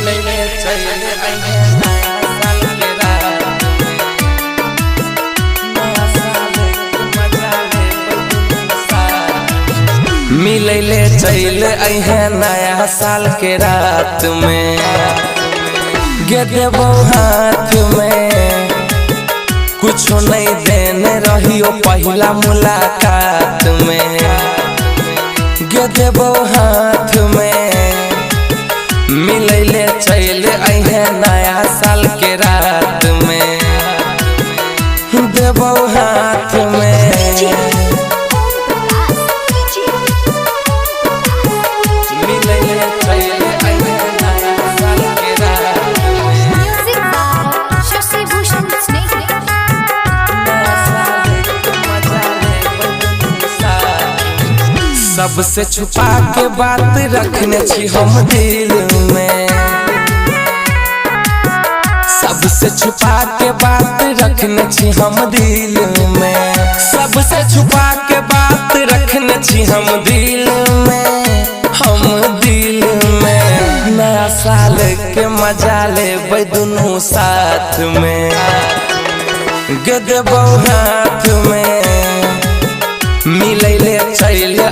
मिलने चले मिलले चले नया साल के रात में गे देबो हाथ में कुछ नहीं देने रहियो पहला मुलाकात में गे देबो हाथ में मिलले चले नया साल के रात में देबो हाथ में सबसे छुपा के बात रखने छी हम दिल में सबसे छुपा के बात रखने छी हम दिल में सबसे छुपा के बात रखने छी हम दिल में नया साल के मजा ले दुनू साथ में गे देबो हाथ में मिलले चले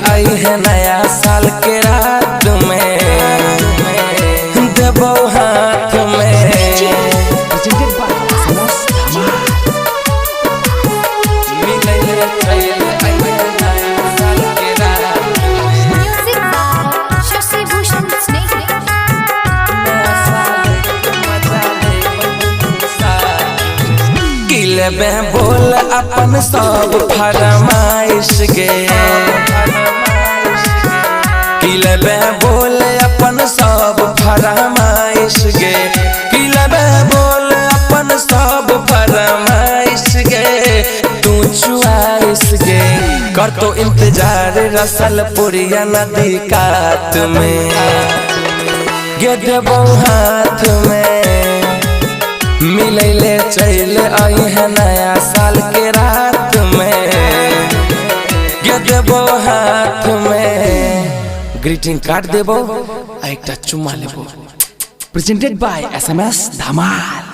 नया साल के रात में देबो हाथ में मिलले चले नया साल के रात में बोल अपन सब फरमाइश गे किलबे बोल अपन सब फरमाइश गे किलबे बोल अपन सब फरमाइश गे तू चुआइश गे कर तो इंतजार रसलपुरिया नदी कात में गे देबो हाथ में मिलले चले नया साल के रात में गे देबो हाथ में ग्रीटिंग कार्ड देबो एक चुम्मा लेबो Presented by SMS Dhamal।